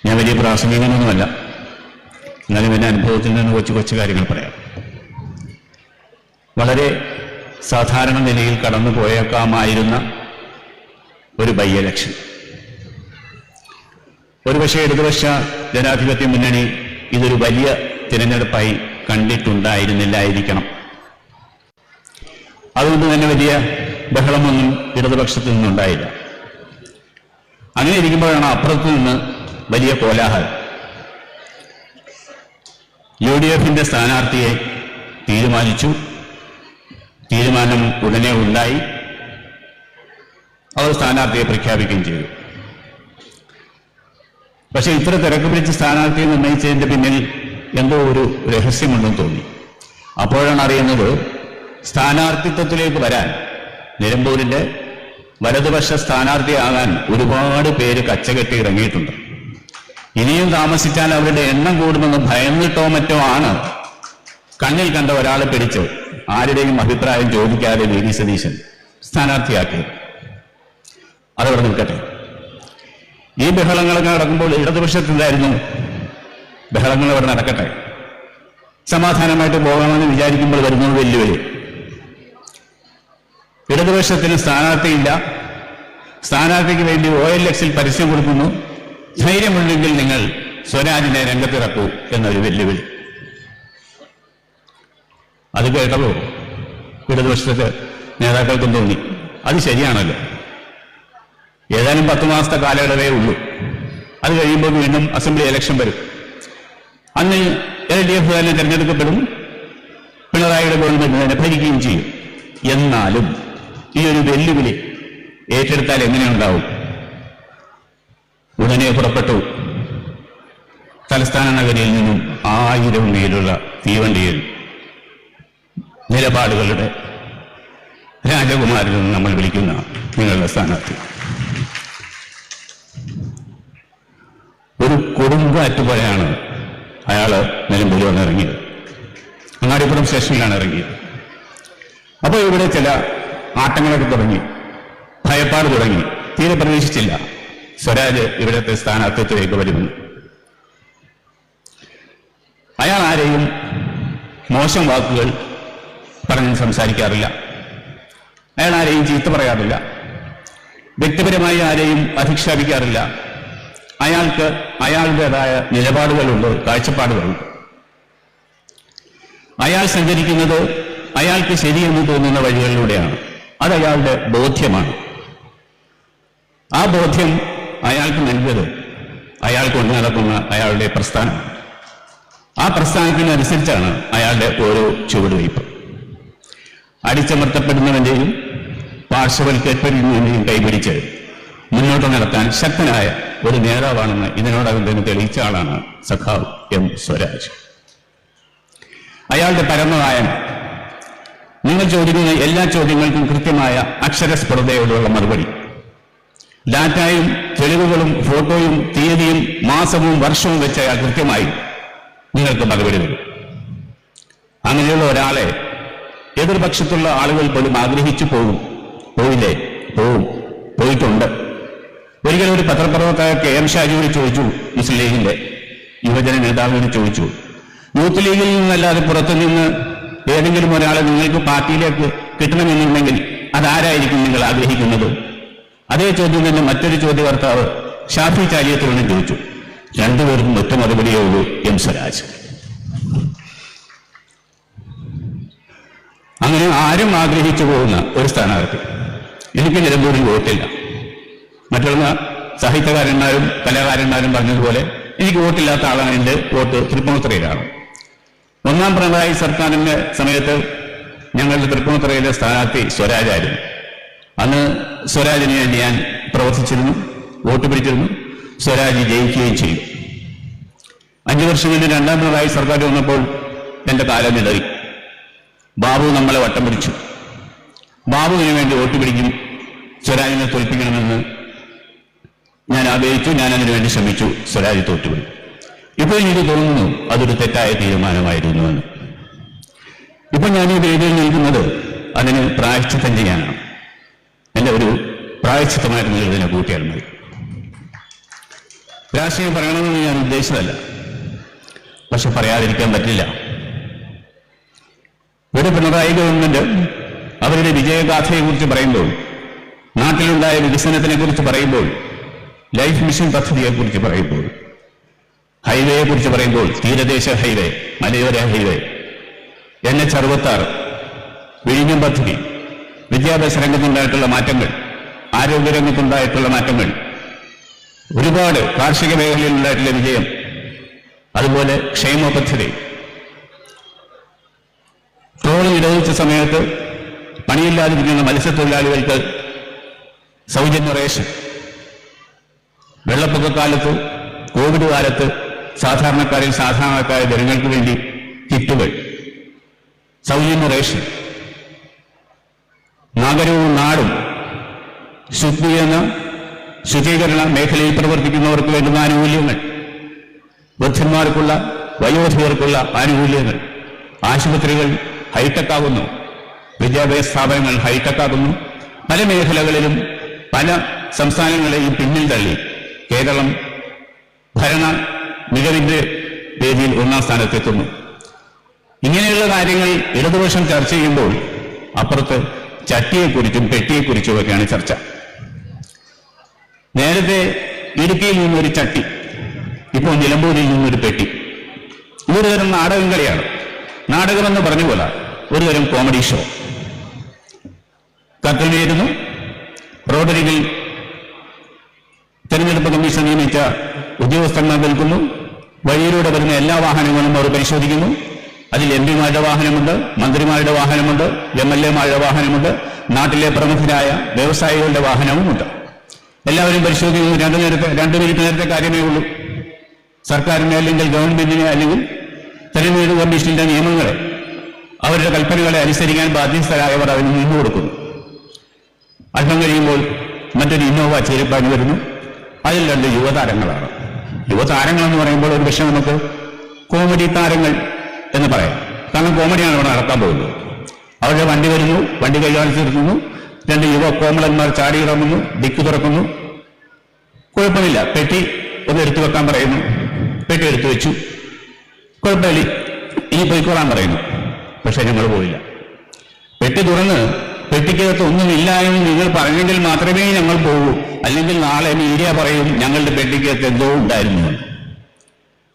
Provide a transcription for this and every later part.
ഞാൻ വലിയ പ്രാസംഗികനൊന്നുമല്ല, എന്നാലും എൻ്റെ അനുഭവത്തിൽ നിന്ന് കൊച്ചു കാര്യങ്ങൾ പറയാം. വളരെ സാധാരണ നിലയിൽ കടന്നു പോയേക്കാമായിരുന്ന ഒരു ബൈ ഇലക്ഷൻ. ഒരുപക്ഷെ ഇടതുപക്ഷ ജനാധിപത്യ മുന്നണി ഇതൊരു വലിയ തിരഞ്ഞെടുപ്പായി കണ്ടിട്ടുണ്ടായിരുന്നില്ലായിരിക്കണം. അതുകൊണ്ട് തന്നെ വലിയ ബഹളമൊന്നും ഇടതുപക്ഷത്തിൽ നിന്നുണ്ടായില്ല. അങ്ങനെ ഇരിക്കുമ്പോഴാണ് അപ്പുറത്തു നിന്ന് വലിയ കോലാഹലം. UDF-ന്റെ സ്ഥാനാർത്ഥിയെ തീരുമാനിച്ചു. തീരുമാനം ഉടനെ ഉണ്ടായി. അവർ സ്ഥാനാർത്ഥിയെ പ്രഖ്യാപിക്കുകയും ചെയ്തു. പക്ഷെ ഇത്ര തിരക്ക് പിടിച്ച് സ്ഥാനാർത്ഥിയെ നിർണയിച്ചതിന്റെ പിന്നിൽ എന്തോ ഒരു രഹസ്യമുണ്ടെന്ന് തോന്നി. അപ്പോഴാണ് അറിയുന്നത്, സ്ഥാനാർത്ഥിത്വത്തിലേക്ക് വരാൻ, നിലമ്പൂരിന്റെ വലതുപക്ഷ സ്ഥാനാർത്ഥിയാകാൻ ഒരുപാട് പേര് കച്ചകെട്ടി ഇറങ്ങിയിട്ടുണ്ട്. ഇനിയും താമസിച്ചാൽ അവരുടെ എണ്ണം കൂടുമെന്ന് ഭയന്നിട്ടോ മറ്റോ ആണ് കണ്ണിൽ കണ്ട ഒരാളെ പിടിച്ച് ആരുടെയും അഭിപ്രായം ചോദിക്കാതെ വി.ഡി. സതീശൻ സ്ഥാനാർത്ഥിയാക്കിയത്. അതവിടെ നിൽക്കട്ടെ. ഈ ബഹളങ്ങളൊക്കെ നടക്കുമ്പോൾ ഇടതുപക്ഷത്തിലായിരുന്നു ബഹളങ്ങൾ അവിടെ നടക്കട്ടെ. സമാധാനമായിട്ട് പോകാമെന്ന് വിചാരിക്കുമ്പോൾ വരുന്നത് വെല്ലുവിളി. ഇടതുപക്ഷത്തിന് സ്ഥാനാർത്ഥിയില്ല, സ്ഥാനാർത്ഥിക്ക് വേണ്ടി OLX-ൽ പരസ്യം കൊടുക്കുന്നു, ധൈര്യമുണ്ടെങ്കിൽ നിങ്ങൾ സ്വരാജിനെ രംഗത്തിറക്കൂ എന്നൊരു വെല്ലുവിളി. അത് കേട്ടപ്പോൾ ഇടതുപക്ഷത്തെ നേതാക്കൾക്കും തോന്നി, അത് ശരിയാണല്ലോ, ഏതാനും 10 മാസത്തെ കാലയളവേ ഉള്ളൂ, അത് കഴിയുമ്പോൾ വീണ്ടും അസംബ്ലി ഇലക്ഷൻ വരും, അന്ന് LDF തന്നെ തിരഞ്ഞെടുക്കപ്പെടും, പിണറായിയുടെ ഗവൺമെന്റ് തന്നെ ഭരിക്കുകയും ചെയ്യും. എന്നാലും ഈ ഒരു വെല്ലുവിളി ഏറ്റെടുത്താൽ എങ്ങനെയുണ്ടാവും? ഉടനെ പുറപ്പെട്ടു. തലസ്ഥാന നഗരിയിൽ നിന്നും 1000 മീലുള്ള തീവണ്ടിയിൽ നിലപാടുകളുടെ രാജകുമാരൻ എന്ന് നമ്മൾ വിളിക്കുന്ന നിങ്ങളുടെ സ്ഥാനാർത്ഥി ഒരു കൊടുങ്കാറ്റ് പോലെയാണ് അയാള് നിലമ്പൂരിൽ വന്നിറങ്ങിയത്. അങ്ങാടിപ്പുറം സ്റ്റേഷനിലാണ് ഇറങ്ങിയത്. അപ്പോൾ ഇവിടെ ചില ആട്ടങ്ങളൊക്കെ തുടങ്ങി, ഭയപ്പാട് തുടങ്ങി. തീരെ പ്രതീക്ഷിച്ചില്ല സ്വരാജ് ഇവിടുത്തെ സ്ഥാനാർത്ഥിത്വത്തിലേക്ക് വരുമെന്ന്. അയാൾ ആരെയും മോശം വാക്കുകൾ പറഞ്ഞ് സംസാരിക്കാറില്ല, അയാൾ ആരെയും ചീത്ത പറയാറില്ല, വ്യക്തിപരമായി ആരെയും അധിക്ഷേപിക്കാറില്ല. അയാൾക്ക് അയാളുടേതായ നിലപാടുകളുണ്ട്, കാഴ്ചപ്പാടുകളുണ്ട്. അയാൾ സഞ്ചരിക്കുന്നത് അയാൾക്ക് ശരിയെന്ന് തോന്നുന്ന വഴികളിലൂടെയാണ്. അത് അയാളുടെ ബോധ്യമാണ്. ആ ബോധ്യം അയാൾക്ക് നൽകിയത് അയാൾ കൊണ്ടു നടക്കുന്ന അയാളുടെ പ്രസ്ഥാനം. ആ പ്രസ്ഥാനത്തിനനുസരിച്ചാണ് അയാളുടെ ഓരോ ചുവടുവയ്പ്. അടിച്ചമർത്തപ്പെടുന്നവന്റെയും പാർശ്വവൽക്കരിക്കുന്നതിന്റെയും കൈപിടിച്ച് മുന്നോട്ട് നടത്താൻ ശക്തനായ ഒരു നേതാവാണെന്ന് ഇതിനോടകം തന്നെ തെളിയിച്ച ആളാണ് സഖാവ് M. സ്വരാജ്. അയാളുടെ പരമവായന, നിങ്ങൾ ചോദിക്കുന്ന എല്ലാ ചോദ്യങ്ങൾക്കും കൃത്യമായ അക്ഷരസ്ഫുടതയോടുള്ള മറുപടി, ഡാറ്റയും തെളിവുകളും ഫോട്ടോയും തീയതിയും മാസവും വർഷവും വെച്ച് അയാൾ കൃത്യമായി നിങ്ങൾക്ക് മറുപടി തരും. അങ്ങനെയുള്ള ഒരാളെ എതിർപക്ഷത്തുള്ള ആളുകൾ പോലും ആഗ്രഹിച്ചു പോയിട്ടുണ്ട്. ഒരിക്കലും ഒരു പത്രപ്രവർത്തക KM ഷാജിയോട് ചോദിച്ചു, മുസ്ലിം ലീഗിന്റെ യുവജന നേതാവിനോട് ചോദിച്ചു, യൂത്ത് ലീഗിൽ നിന്നല്ലാതെ പുറത്തുനിന്ന് ഏതെങ്കിലും ഒരാളെ നിങ്ങൾക്ക് പാർട്ടിയിലേക്ക് കിട്ടണമെന്നുണ്ടെങ്കിൽ അതാരായിരിക്കും നിങ്ങൾ ആഗ്രഹിക്കുന്നത്? അതേ ചോദ്യം തന്നെ മറ്റൊരു ചോദ്യകർത്താവ് ഷാഫി ചാലിയത്തിനോടും ചോദിച്ചു. രണ്ടുപേർക്കും ഒറ്റ മറുപടിയേ ഉള്ളൂ, M. സ്വരാജ്. അങ്ങനെ ആരും ആഗ്രഹിച്ചു പോകുന്ന ഒരു സ്ഥാനാർത്ഥി. എനിക്ക് നിലമ്പൂരിൽ വോട്ടില്ല. മറ്റുള്ള സാഹിത്യകാരന്മാരും കലാകാരന്മാരും പറഞ്ഞതുപോലെ എനിക്ക് വോട്ടില്ലാത്ത ആളാണ്. എൻ്റെ വോട്ട് തൃപ്പൂണിത്തുറയിലാണ്. ഒന്നാം പിണറായി സർക്കാരിന്റെ സമയത്ത് ഞങ്ങളുടെ തൃപ്പൂണിത്തുറയിലെ സ്ഥാനാർത്ഥി സ്വരാജായിരുന്നു. അന്ന് സ്വരാജിന് വേണ്ടി ഞാൻ പ്രവർത്തിച്ചിരുന്നു, വോട്ട് പിടിച്ചിരുന്നു. സ്വരാജ് ജയിക്കുകയും ചെയ്തു. 5 വർഷം കഴിഞ്ഞ് രണ്ടാം പിണറായി സർക്കാർ വന്നപ്പോൾ എന്റെ കാലം ഇടറി. ബാബു നമ്മളെ വട്ടം പിടിച്ചു. ബാബുവിന് വേണ്ടി വോട്ട് പിടിക്കും, സ്വരാജിനെ തോൽപ്പിക്കണമെന്ന് ഞാൻ ആഗ്രഹിച്ചു. ഞാൻ അതിനുവേണ്ടി ശ്രമിച്ചു. സ്വരാജ് തോറ്റുപോയി. ഇപ്പോൾ എനിക്ക് തോന്നുന്നു അതൊരു തെറ്റായ തീരുമാനമായിരുന്നു എന്ന്. ഇപ്പൊ ഞാൻ ഈ വേദിയിൽ നിൽക്കുന്നത് അതിന് പ്രായശ്ചിത്തം ചെയ്യാനാണ്. എന്റെ ഒരു പ്രായശ്ചിത്തമായിട്ട് നിങ്ങൾ ഇതിനെ കൂട്ടിയാൽ മതി. രാഷ്ട്രീയം പറയണമെന്ന് ഞാൻ ഉദ്ദേശിച്ചതല്ല, പക്ഷെ പറയാതിരിക്കാൻ പറ്റില്ല. ഒരു പിണറായി ഗവൺമെന്റ് അവരുടെ വിജയഗാഥയെക്കുറിച്ച് പറയുമ്പോൾ, നാട്ടിലുണ്ടായ വികസനത്തിനെ കുറിച്ച് പറയുമ്പോൾ, ലൈഫ് മിഷൻ പദ്ധതിയെക്കുറിച്ച് പറയുമ്പോൾ, ഹൈവേയെ കുറിച്ച് പറയുമ്പോൾ, തീരദേശ ഹൈവേ, മലയോര ഹൈവേ, NH-66, വിഴിഞ്ഞം പദ്ധതി, വിദ്യാഭ്യാസ രംഗത്തുണ്ടായിട്ടുള്ള മാറ്റങ്ങൾ, ആരോഗ്യരംഗത്തുണ്ടായിട്ടുള്ള മാറ്റങ്ങൾ, ഒരുപാട് കാർഷിക മേഖലയിലുണ്ടായിട്ടുള്ള വിജയം, അതുപോലെ ക്ഷേമ പദ്ധതി, ട്രോള് നിരോധിച്ച സമയത്ത് പണിയില്ലാതിരിക്കുന്ന മത്സ്യത്തൊഴിലാളികൾക്ക് സൗജന്യ റേഷൻ, വെള്ളപ്പൊക്കക്കാലത്ത്, കോവിഡ് കാലത്ത് സാധാരണക്കാരായ ജനങ്ങൾക്ക് വേണ്ടി കിറ്റുകൾ, സൗജന്യ റേഷൻ, നഗരവും നാടും ശുചീകരണ മേഖലയിൽ പ്രവർത്തിക്കുന്നവർക്ക് വേണ്ടുന്ന ആനുകൂല്യങ്ങൾ, വൃദ്ധന്മാർക്കുള്ള വയോധികർക്കുള്ള ആനുകൂല്യങ്ങൾ, ആശുപത്രികൾ ഹൈടെക് ആകുന്നു, വിദ്യാഭ്യാസ സ്ഥാപനങ്ങൾ ഹൈടെക് ആകുന്നു. പല മേഖലകളിലും പല സംസ്ഥാനങ്ങളെയും പിന്നിൽ തള്ളി കേരളം ഭരണ മികവിന്റെ വേദിയിൽ 1-ാം സ്ഥാനത്തെത്തുന്നു. ഇങ്ങനെയുള്ള കാര്യങ്ങൾ ഇടതുപക്ഷം ചർച്ച ചെയ്യുമ്പോൾ അപ്പുറത്ത് ചട്ടിയെക്കുറിച്ചും പെട്ടിയെക്കുറിച്ചുമൊക്കെയാണ് ചർച്ച. നേരത്തെ ഇടുക്കിയിൽ നിന്നൊരു ചട്ടി, ഇപ്പോൾ നിലമ്പൂരിൽ നിന്നൊരു പെട്ടി. ഇതൊരു തരം നാടകം കളിയാണ്. നാടകമെന്ന് പറഞ്ഞ പോലെ ഒരു തരം കോമഡി ഷോ. കത്തിനേരുന്നു, റോഡരികിൽ തെരഞ്ഞെടുപ്പ് കമ്മീഷൻ നിയമിച്ച ഉദ്യോഗസ്ഥന്മാർ നിൽക്കുന്നു, വഴിയിലൂടെ വരുന്ന എല്ലാ വാഹനങ്ങളും അവർ പരിശോധിക്കുന്നു. അതിൽ MP-മാരുടെ വാഹനമുണ്ട്, മന്ത്രിമാരുടെ വാഹനമുണ്ട്, MLA-മാരുടെ വാഹനമുണ്ട്, നാട്ടിലെ പ്രമുഖരായ വ്യവസായികളുടെ വാഹനവുമുണ്ട്. എല്ലാവരും പരിശോധിക്കുന്നു. 2 മിനിറ്റ് നേരത്തെ കാര്യമേ ഉള്ളൂ. സർക്കാരിനെ അല്ലെങ്കിൽ ഗവൺമെന്റിനെ അല്ലെങ്കിൽ തെരഞ്ഞെടുപ്പ് കമ്മീഷന്റെ നിയമങ്ങളെ, അവരുടെ കൽപ്പനകളെ അനുസരിക്കാൻ ബാധ്യസ്ഥരായവർ അതിന് നിന്നുകൊടുക്കുന്നു. അല്പം കഴിയുമ്പോൾ മറ്റൊരു ഇന്നോവ ചേരിപ്പാഞ്ഞു വരുന്നു. അതിൽ 2 യുവതാരങ്ങളാണ്. യുവതാരങ്ങളെന്ന് പറയുമ്പോൾ ഒരു പക്ഷേ നമുക്ക് കോമഡി താരങ്ങൾ എന്ന് പറയാം. കാരണം കോമഡിയാണ് ഇവിടെ നടക്കാൻ പോകുന്നത്. അവരുടെ വണ്ടി വരുന്നു, വണ്ടി കൈകാണിച്ചു നിർത്തുന്നു, 2 യുവ കോമളന്മാർ ചാടിയിറങ്ങുന്നു, ഡിക്ക് തുറക്കുന്നു. കുഴപ്പമില്ല, പെട്ടി ഒന്ന് എടുത്തു വെക്കാൻ പറയുന്നു. പെട്ടി എടുത്തു വെച്ചു. കുഴപ്പമില്ല, ഇനി പോയിക്കോളാൻ പറയുന്നു. പക്ഷെ ഞങ്ങൾ പോയില്ല. പെട്ടി തുറന്ന് പെട്ടിക്കകത്ത് ഒന്നുമില്ല എന്ന് നിങ്ങൾ പറഞ്ഞെങ്കിൽ മാത്രമേ ഞങ്ങൾ പോകൂ, അല്ലെങ്കിൽ നാളെ മീഡിയ പറയും ഞങ്ങളുടെ പെട്ടിക്കകത്ത് എന്തോ ഉണ്ടായിരുന്നു.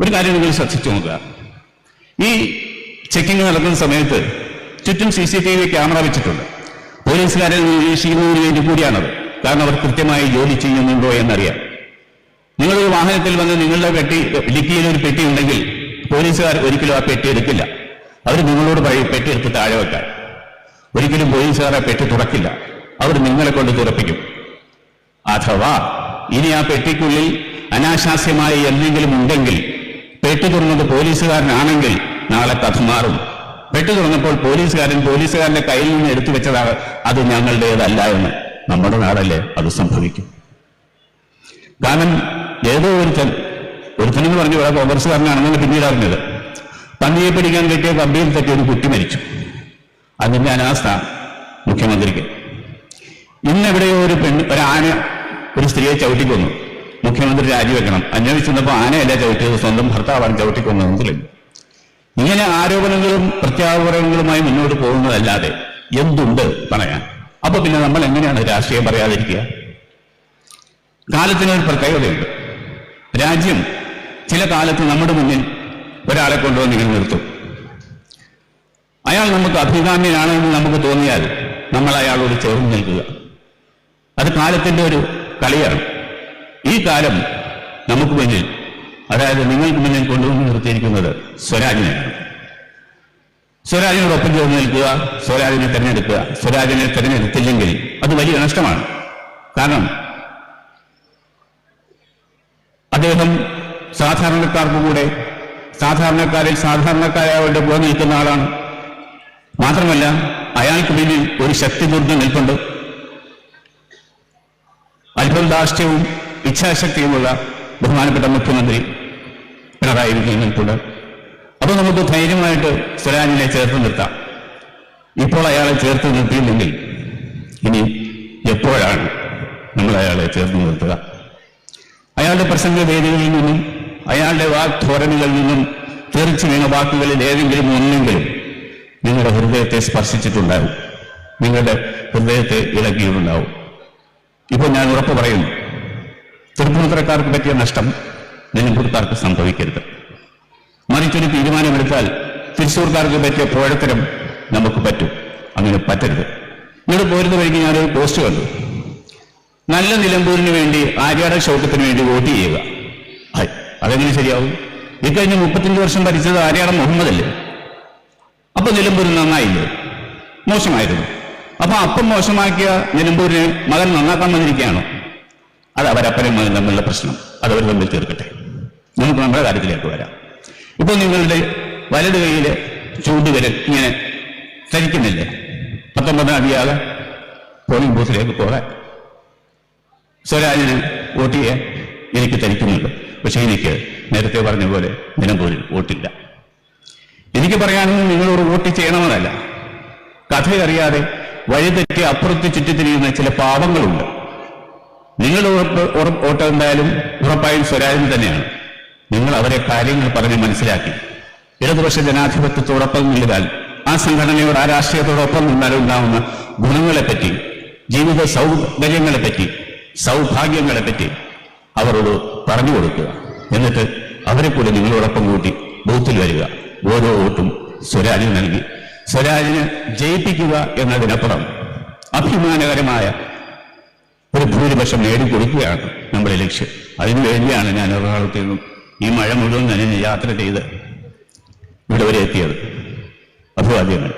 ഒരു കാര്യം നിങ്ങൾ ശ്രദ്ധിച്ചു നോക്കുക. ഈ ചെക്കിംഗ് നടക്കുന്ന സമയത്ത് ചുറ്റും CCTV ക്യാമറ വെച്ചിട്ടുണ്ട്. പോലീസുകാരെ നിരീക്ഷിക്കുന്നതിന് വേണ്ടി കൂടിയാണത്. കാരണം അവർ കൃത്യമായി ജോലി ചെയ്യുന്നുണ്ടോ എന്നറിയാം. നിങ്ങളൊരു വാഹനത്തിൽ വന്ന് നിങ്ങളുടെ ഡിക്കിയിൽ ഒരു പെട്ടി ഉണ്ടെങ്കിൽ പോലീസുകാർ ഒരിക്കലും ആ പെട്ടി എടുക്കില്ല. അവർ നിങ്ങളോട് പറയും പെട്ടി എടുത്ത് താഴെ വെക്കാൻ. ഒരിക്കലും പോലീസുകാർ ആ പെട്ടി തുറക്കില്ല. അവർ നിങ്ങളെ കൊണ്ട് തുറപ്പിക്കും. അഥവാ ഇനി ആ പെട്ടിക്കുള്ളിൽ അനാശാസ്യമായ എന്തെങ്കിലും ഉണ്ടെങ്കിൽ, പെട്ടി തുറന്നത് പോലീസുകാരനാണെങ്കിൽ നാളെ കഥ മാറും. പെട്ടി തുറന്നപ്പോൾ പോലീസുകാരന്റെ കയ്യിൽ നിന്ന് എടുത്തു വെച്ചതാണ്, അത് ഞങ്ങളുടേതല്ല എന്ന്. നമ്മുടെ നാടല്ലേ, അത് സംഭവിക്കും. കാരണം ഏതോ ഒരുത്തനെന്ന് പറഞ്ഞു ഇവിടെ കോൺഗ്രസ്സുകാരനാണെന്ന് പിന്നീട് അറിഞ്ഞത്, പന്നിയെ പിടിക്കാൻ കെട്ടിയ കമ്പിയിൽ തെറ്റി ഒരു കുട്ടി മരിച്ചു. അതിന്റെ അനാസ്ഥ മുഖ്യമന്ത്രിക്ക്. ഇന്നെവിടെയോ ഒരു ആന ഒരു സ്ത്രീയെ ചവിട്ടിക്കൊന്നു. മുഖ്യമന്ത്രി രാജിവെക്കണം. അന്വേഷിച്ചപ്പോൾ ആനയല്ല ചവിട്ടിയത്, സ്വന്തം ഭർത്താവാണ് ചവിട്ടിക്കൊന്നതെന്ന് തെളിഞ്ഞു. ഇങ്ങനെ ആരോപണങ്ങളും പ്രത്യാരോപണങ്ങളുമായി മുന്നോട്ട് പോകുന്നതല്ലാതെ എന്തുണ്ട് പറയാൻ? അപ്പൊ പിന്നെ നമ്മൾ എങ്ങനെയാണ് രാഷ്ട്രീയം പറയാതിരിക്കുക? കാലത്തിനൊരു പ്രത്യേകതയുണ്ട്. രാജ്യം ചില കാലത്ത് നമ്മുടെ മുന്നിൽ ഒരാളെ കൊണ്ടുവന്ന് ഇങ്ങനെ നിർത്തും. അയാൾ നമുക്ക് അഭികാമ്യനാണെന്ന് നമുക്ക് തോന്നിയാൽ നമ്മൾ അയാളോട് ചേർന്ന് നിൽക്കുക. അത് കാലത്തിന്റെ ഒരു കളിയാണ്. ഈ കാലം നമുക്ക് മുന്നിൽ, അതായത് നിങ്ങൾക്ക് മുന്നിൽ കൊണ്ടുവന്ന് നിർത്തിയിരിക്കുന്നത് സ്വരാജിനെയാണ്. സ്വരാജിനോടൊപ്പം ചേർന്ന് നിൽക്കുക, സ്വരാജിനെ തെരഞ്ഞെടുക്കുക. സ്വരാജിനെ തെരഞ്ഞെടുത്തില്ലെങ്കിൽ അത് വലിയ നഷ്ടമാണ്. കാരണം അദ്ദേഹം സാധാരണക്കാർക്ക് കൂടെ, സാധാരണക്കാരിൽ സാധാരണക്കാരായവരുടെ കൂടെ നിൽക്കുന്ന ആളാണ്. മാത്രമല്ല അയാൾക്ക് പിന്നിൽ ഒരു ശക്തിദുർഗം നിൽപ്പുണ്ട്. അല്പം ധാർഷ്ട്യവും ഇച്ഛാശക്തിയുമുള്ള ബഹുമാനപ്പെട്ട മുഖ്യമന്ത്രി പിണറായി വിജയൻ നിൽപ്പുണ്ട്. അപ്പോൾ നമുക്ക് ധൈര്യമായിട്ട് സ്വരാജിനെ ചേർത്ത് നിർത്താം. ഇപ്പോൾ അയാളെ ചേർത്ത് നിർത്തിയില്ലെങ്കിൽ ഇനി എപ്പോഴാണ് നമ്മൾ അയാളെ ചേർത്ത് നിർത്തുക? അയാളുടെ പ്രസംഗ വേദികളിൽ നിന്നും അയാളുടെ വാഗ്ധോരണികളിൽ നിന്നും തെറിച്ചു വീണ വാക്കുകളിൽ ഏതെങ്കിലും ഒന്നെങ്കിലും നിങ്ങളുടെ ഹൃദയത്തെ സ്പർശിച്ചിട്ടുണ്ടാവും, നിങ്ങളുടെ ഹൃദയത്തെ ഇളകിയിട്ടുണ്ടാവും. ഇപ്പോൾ ഞാൻ ഉറപ്പ് പറയുന്നു, തൃപ്പൂണിത്തുറക്കാർക്ക് പറ്റിയ നഷ്ടം നിലമ്പൂർക്കാർക്ക് സംഭവിക്കരുത്. മറിച്ചൊരു തീരുമാനമെടുത്താൽ തൃശ്ശൂർക്കാർക്ക് പറ്റിയ പോഴത്തരം നമുക്ക് പറ്റും. അങ്ങനെ പറ്റരുത്. നിങ്ങൾ പോരുന്ന വഴിക്ക് ഞാനൊരു പോസ്റ്റ് കണ്ടു. നല്ല നിലമ്പൂരിന് വേണ്ടി ആര്യാട ഷൗക്കത്തിന് വേണ്ടി വോട്ട് ചെയ്യുക. അതെങ്ങനെ ശരിയാവും? ഇക്കഴിഞ്ഞ 35 വർഷം ഭരിച്ചത് ആര്യാട മുഹമ്മദല്ലേ? അപ്പൊ നിലമ്പൂരിൽ നന്നായില്ലേ? മോശമായിരുന്നു. അപ്പൊ അപ്പം മോശമാക്കിയ നിലമ്പൂരിനെ മകൻ നന്നാക്കാൻ വന്നിരിക്കുകയാണോ? അത് അവരപ്പനും മകൻ തമ്മിലുള്ള പ്രശ്നം, അതവർ തമ്മിൽ തീർക്കട്ടെ. നമുക്ക് നമ്മുടെ കാര്യത്തിലേക്ക് വരാം. ഇപ്പോൾ നിങ്ങളുടെ വലത് കൈയില് ചൂണ്ടുവിരൽ ഇങ്ങനെ ചലിക്കുന്നില്ലേ? 19-ാം തീയതി പോളിംഗ് ബൂത്തിലേക്ക് പോകാൻ സ്വരാജിന് വോട്ട് ചെയ്യാൻ എനിക്ക് ചലിക്കുന്നുണ്ട്. പക്ഷെ എനിക്ക് നേരത്തെ പറഞ്ഞ പോലെ നിലമ്പൂരിൽ വോട്ടില്ല. എനിക്ക് പറയാനൊന്നും നിങ്ങളോട് വോട്ട് ചെയ്യണമെന്നല്ല. കഥയറിയാതെ വഴിതെറ്റി അപ്പുറത്ത് ചുറ്റിത്തിരിയുന്ന ചില പാവങ്ങളുണ്ട്. നിങ്ങൾ വോട്ട് എന്തായാലും ഉറപ്പായും സ്വരാജിന് തന്നെയാണ്. നിങ്ങൾ അവരെ കാര്യങ്ങൾ പറഞ്ഞ് മനസ്സിലാക്കി ഇടതുപക്ഷ ജനാധിപത്യത്തോടൊപ്പം നിന്നാൽ, ആ സംഘടനയോട് ആ രാഷ്ട്രീയത്തോടൊപ്പം നിന്നാലുണ്ടാവുന്ന ഗുണങ്ങളെപ്പറ്റി, ജീവിത സൗകര്യങ്ങളെപ്പറ്റി, സൗഭാഗ്യങ്ങളെപ്പറ്റി അവരോട് പറഞ്ഞു കൊടുക്കുക. എന്നിട്ട് അവരെ കൂടി നിങ്ങളോടൊപ്പം കൂട്ടി ബൂത്തിൽ വരിക. ഓരോ വോട്ടും സ്വരാജിന് നൽകി സ്വരാജിന് ജയിപ്പിക്കുക എന്നതിനപ്പുറം അഭിമാനകരമായ ഒരു ഭൂരിപക്ഷം നേടിക്കൊടുക്കുകയാണ് നമ്മുടെ ലക്ഷ്യം. അതിനുവേണ്ടിയാണ് ഞാൻ എറണാകുളത്ത് നിന്നും ഈ മഴ മുഴുവൻ നനഞ്ഞ് യാത്ര ചെയ്ത് ഇവിടെ വരെ എത്തിയത്. അഭിവാദ്യങ്ങൾ.